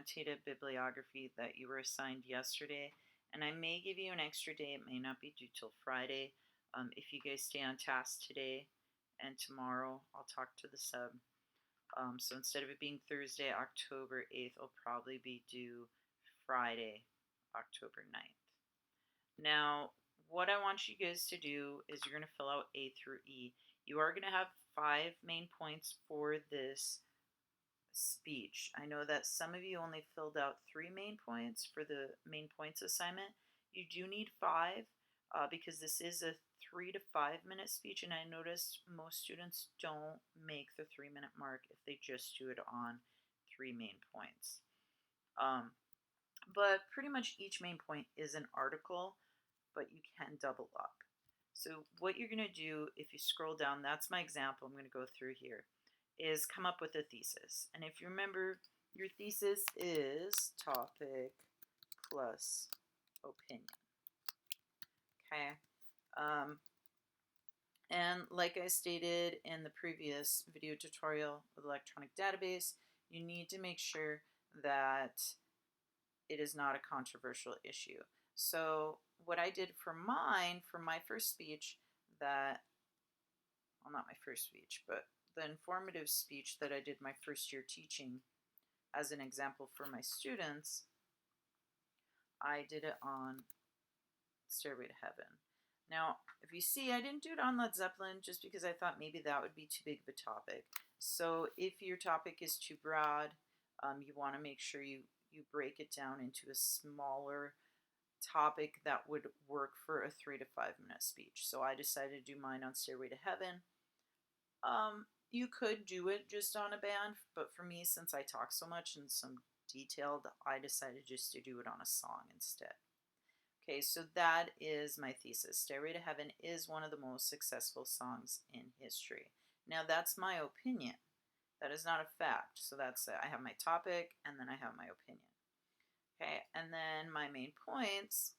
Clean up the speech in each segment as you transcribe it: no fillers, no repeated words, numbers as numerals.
annotated bibliography that you were assigned yesterday, and I may give you an extra day. It may not be due till Friday. If you guys stay on task today and tomorrow, I'll talk to the sub. So instead of it being Thursday, October 8th, it'll probably be due Friday, October 9th. Now, what I want you guys to do is you're going to fill out A through E. You are going to have 5 main points for this speech. I know that some of you only filled out 3 main points for the main points assignment. You do need 5 because this is a 3 to 5 minute speech, and I noticed most students don't make the 3-minute mark if they just do it on 3 main points. But pretty much each main point is an article, but you can double up. So what you're going to do, if you scroll down, that's my example I'm going to go through here, is come up with a thesis. And if you remember, your thesis is topic plus opinion. Okay. And like I stated in the previous video tutorial with electronic database, you need to make sure that it is not a controversial issue. So what I did for mine, for my first speech, well, not my first speech, but the informative speech that I did my first year teaching as an example for my students, I did it on Stairway to Heaven. Now, if you see, I didn't do it on Led Zeppelin just because I thought maybe that would be too big of a topic. So if your topic is too broad, you want to make sure you break it down into a smaller topic that would work for a 3 to 5 minute speech. So I decided to do mine on Stairway to Heaven. You could do it just on a band, but for me, since I talk so much and some detailed, I decided just to do it on a song instead. Okay, so that is my thesis. Stairway to Heaven is one of the most successful songs in history. Now, that's my opinion. That is not a fact. So that's it. I have my topic, and then I have my opinion. Okay, and then my main points.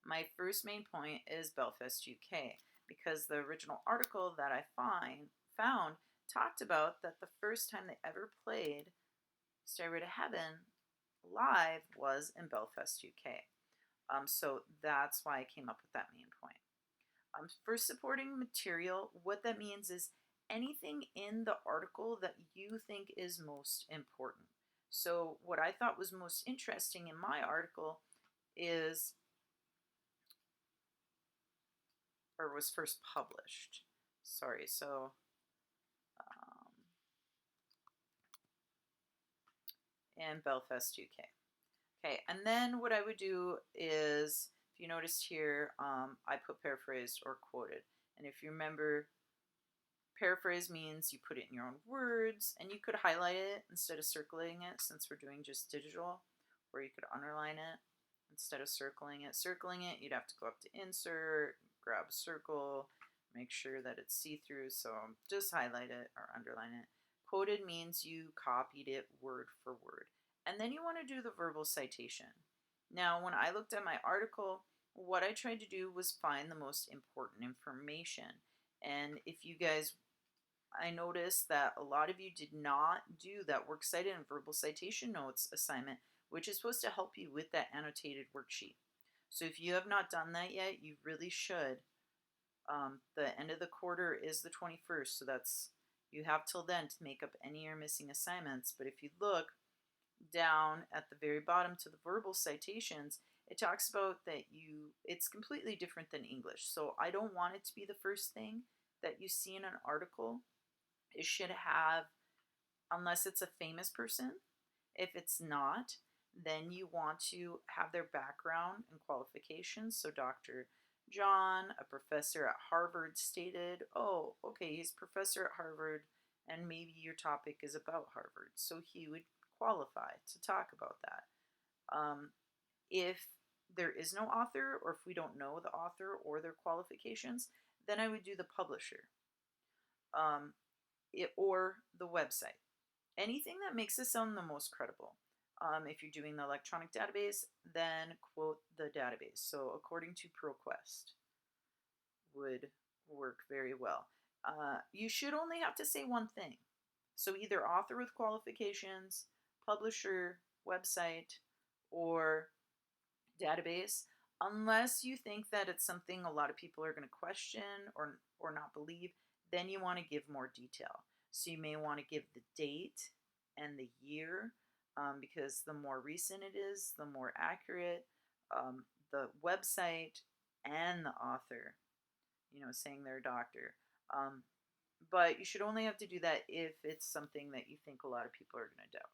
My first main point is Belfast, UK, because the original article that I found talked about that the first time they ever played Stairway to Heaven live was in Belfast, UK. So that's why I came up with that main point. For supporting material, what that means is anything in the article that you think is most important. So what I thought was most interesting in my article is, or was first published. Sorry, so in Belfast, UK. Okay, and then what I would do is, if you noticed here, I put paraphrased or quoted. And if you remember, paraphrase means you put it in your own words, and you could highlight it instead of circling it since we're doing just digital, or you could underline it instead of circling it. Circling it, you'd have to go up to insert, grab a circle, make sure that it's see-through, so just highlight it or underline it. Quoted means you copied it word for word. And then you want to do the verbal citation. Now, when I looked at my article, what I tried to do was find the most important information. And if you guys, I noticed that a lot of you did not do that works cited and verbal citation notes assignment, which is supposed to help you with that annotated worksheet. So if you have not done that yet, you really should. The end of the quarter is the 21st, so you have till then to make up any of your missing assignments. But if you look down at the very bottom to the verbal citations, it talks about that it's completely different than English. So I don't want it to be the first thing that you see in an article. It should have, unless it's a famous person, if it's not, then you want to have their background and qualifications. So Dr. John, a professor at Harvard, stated, oh, okay, he's a professor at Harvard, and maybe your topic is about Harvard. So he would qualify to talk about that. If there is no author, or if we don't know the author or their qualifications, then I would do the publisher or the website. Anything that makes it sound the most credible. If you're doing the electronic database, then quote the database. So according to ProQuest would work very well. You should only have to say one thing. So either author with qualifications, publisher, website, or database, unless you think that it's something a lot of people are going to question or not believe, then you want to give more detail. So you may want to give the date and the year, because the more recent it is, the more accurate. The website and the author, saying they're a doctor. Um, but you should only have to do that if it's something that you think a lot of people are going to doubt.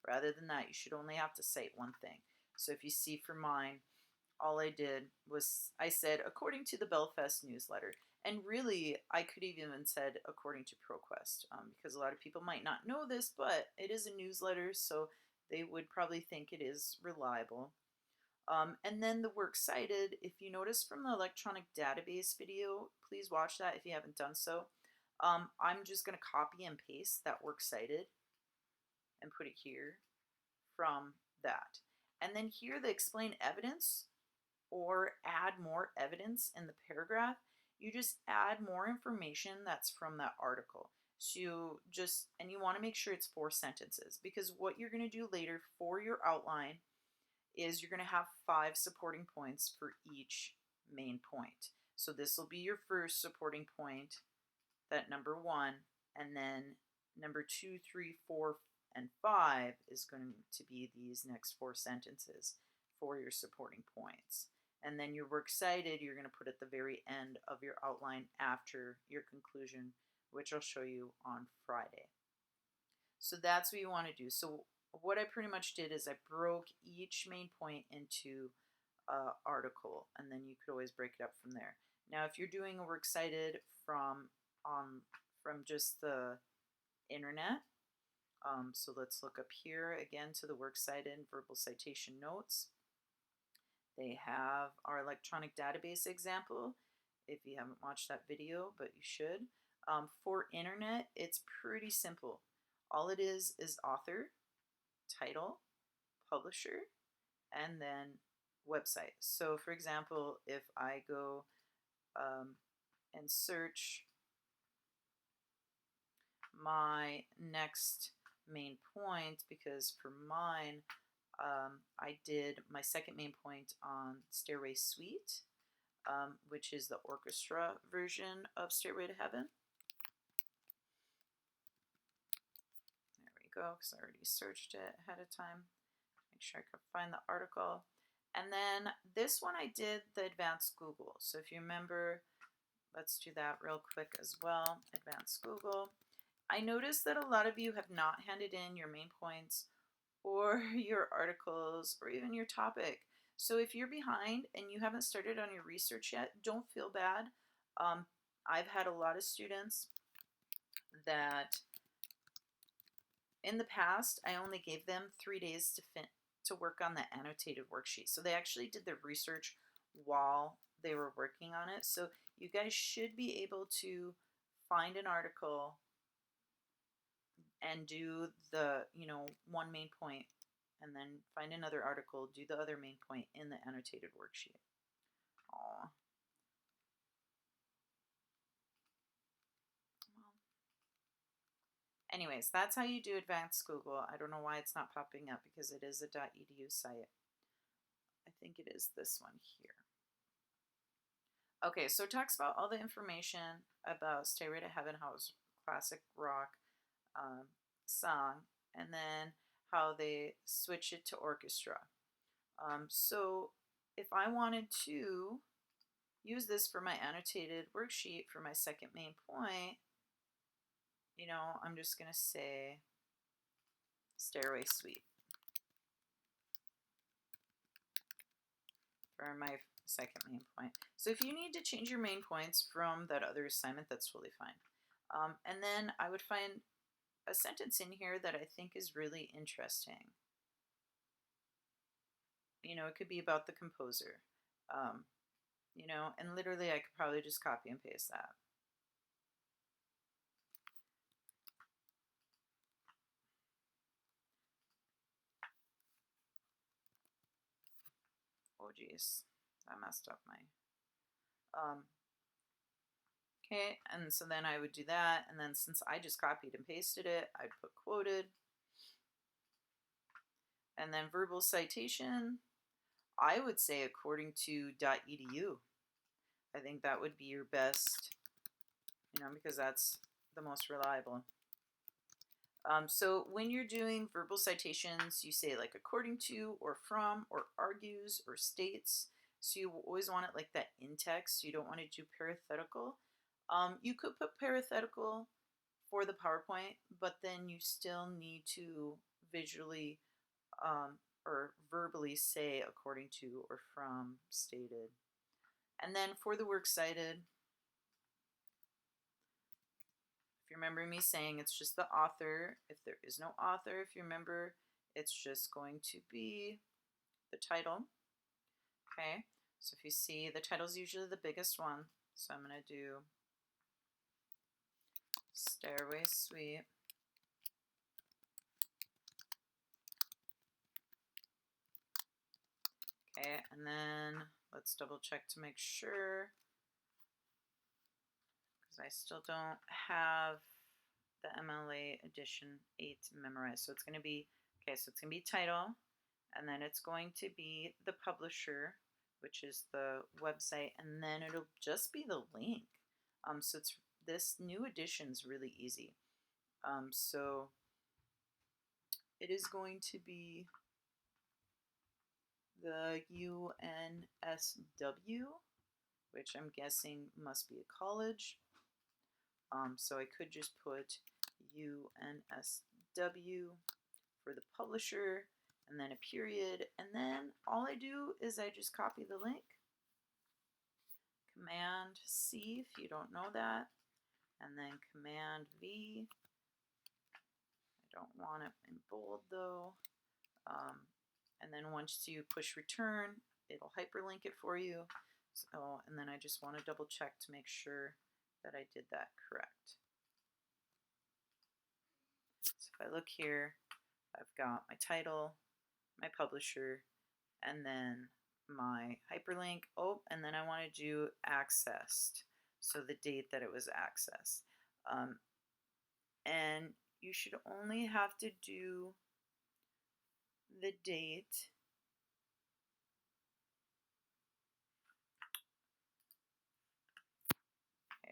Rather than that, you should only have to cite one thing. So if you see for mine, all I did was I said, according to the Belfast newsletter. And really, I could even said, according to ProQuest, because a lot of people might not know this, but it is a newsletter, so they would probably think it is reliable. And then the works cited, if you notice from the electronic database video, please watch that if you haven't done so. I'm just going to copy and paste that works cited and put it here from that. And then here the explain evidence or add more evidence in the paragraph, you just add more information that's from that article. So you want to make sure it's 4 sentences, because what you're going to do later for your outline is you're going to have 5 supporting points for each main point. So this will be your first supporting point, that number 1, and then number 2, 3, 4, and 5 is going to be these next 4 sentences for your supporting points. And then your works cited, you're going to put at the very end of your outline after your conclusion, which I'll show you on Friday. So that's what you want to do. So what I pretty much did is I broke each main point into an article, and then you could always break it up from there. Now, if you're doing a works cited from just the internet, so let's look up here again to the works cited verbal citation notes. They have our electronic database example, if you haven't watched that video, but you should. For internet, it's pretty simple. All it is author, title, publisher, and then website. So for example, if I go and search my next main point, because for mine, I did my second main point on Stairway Suite, which is the orchestra version of Stairway to Heaven. There we go, because I already searched it ahead of time. Make sure I could find the article. And then this one I did the advanced Google. So if you remember, let's do that real quick as well. Advanced Google. I noticed that a lot of you have not handed in your main points or your articles or even your topic. So if you're behind and you haven't started on your research yet, don't feel bad. I've had a lot of students that in the past, I only gave them 3 days to work on the annotated worksheet. So they actually did their research while they were working on it. So you guys should be able to find an article and do the, one main point, and then find another article, do the other main point in the annotated worksheet. Aww. Well, anyways, that's how you do advanced Google. I don't know why it's not popping up, because it is a .edu site. I think it is this one here. Okay, so it talks about all the information about Stairway to Heaven, how it's classic rock song, and then how they switch it to orchestra. So if I wanted to use this for my annotated worksheet for my second main point, I'm just going to say Stairway Suite for my second main point. So if you need to change your main points from that other assignment, that's totally fine. And then I would find a sentence in here that I think is really interesting. It could be about the composer. And literally I could probably just copy and paste that. Oh geez, I messed up my, okay, and so then I would do that, and then since I just copied and pasted it, I'd put quoted. And then verbal citation, I would say according to .edu. I think that would be your best, because that's the most reliable. So when you're doing verbal citations, you say like according to or from or argues or states. So you always want it like that in text. You don't want to do parenthetical. You could put parenthetical for the PowerPoint, but then you still need to visually or verbally say according to or from stated. And then for the works cited, if you remember me saying it's just the author. If there is no author, if you remember, it's just going to be the title. Okay, so if you see, the title is usually the biggest one. So I'm going to do Stairway Suite. Okay, and then let's double check to make sure, because I still don't have the MLA edition 8 memorized. So it's going to be, okay, so it's going to be title, and then it's going to be the publisher, which is the website, and then it'll just be the link. So it's, this new edition is really easy. So it is going to be the UNSW, which I'm guessing must be a college. So I could just put UNSW for the publisher, and then a period, and then all I do is I just copy the link, Command C if you don't know that, and then Command V. I don't want it in bold though. And then once you push return, it'll hyperlink it for you. So, and then I just want to double check to make sure that I did that correct. So if I look here, I've got my title, my publisher, and then my hyperlink. Oh, and then I want to do accessed, so the date that it was accessed. And you should only have to do the date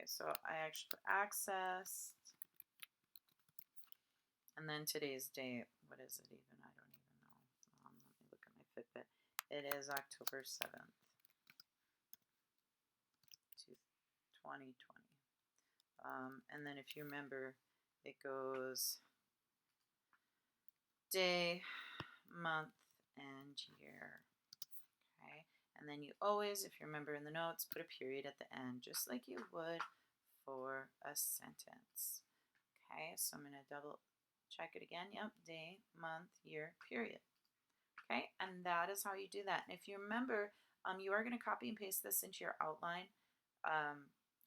Okay, so I actually accessed, and then today's date. What is it even? I don't even know. Let me look at my Fitbit. It is October 7th, 2020. And then if you remember, it goes day, month, and year. Okay, and then you always, if you remember in the notes, put a period at the end, just like you would for a sentence. Okay, so I'm going to double check it again. Yep, day, month, year, period. Okay, and that is how you do that. And if you remember, you are going to copy and paste this into your outline.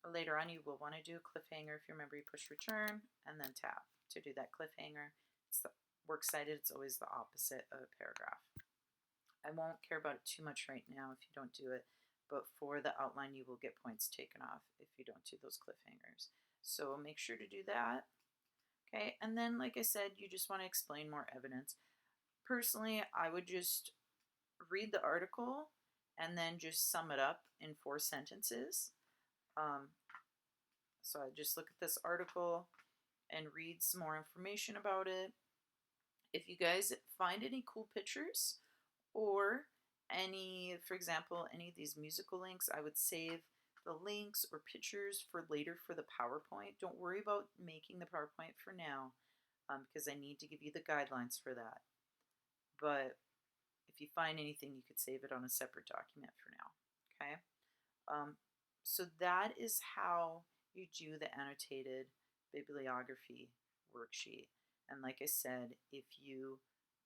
Later on, you will want to do a cliffhanger. If you remember, you push return and then tab to do that cliffhanger. It's the works cited. It's always the opposite of a paragraph. I won't care about it too much right now if you don't do it, but for the outline, you will get points taken off if you don't do those cliffhangers. So make sure to do that. Okay, and then like I said, you just want to explain more evidence. Personally, I would just read the article and then just sum it up in 4 sentences. So I just look at this article and read some more information about it. If you guys find any cool pictures or any, for example, any of these musical links, I would save the links or pictures for later for the PowerPoint. Don't worry about making the PowerPoint for now because I need to give you the guidelines for that. But if you find anything, you could save it on a separate document for now. Okay. So that is how you do the annotated bibliography worksheet. And like I said, if you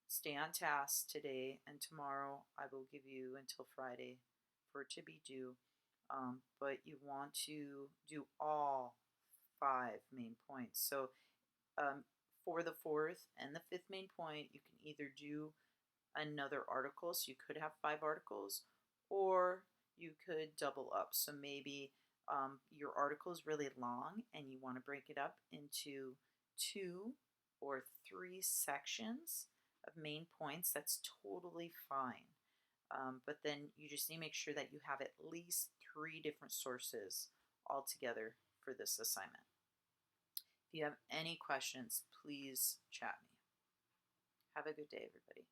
stay on task today and tomorrow, I will give you until Friday for it to be due. But you want to do all 5 main points. So for the 4th and the 5th main point, you can either do another article, so you could have 5 articles, or you could double up. So maybe your article is really long and you want to break it up into 2 or 3 sections of main points, that's totally fine. But then you just need to make sure that you have at least 3 different sources altogether for this assignment. If you have any questions, please chat me. Have a good day, everybody.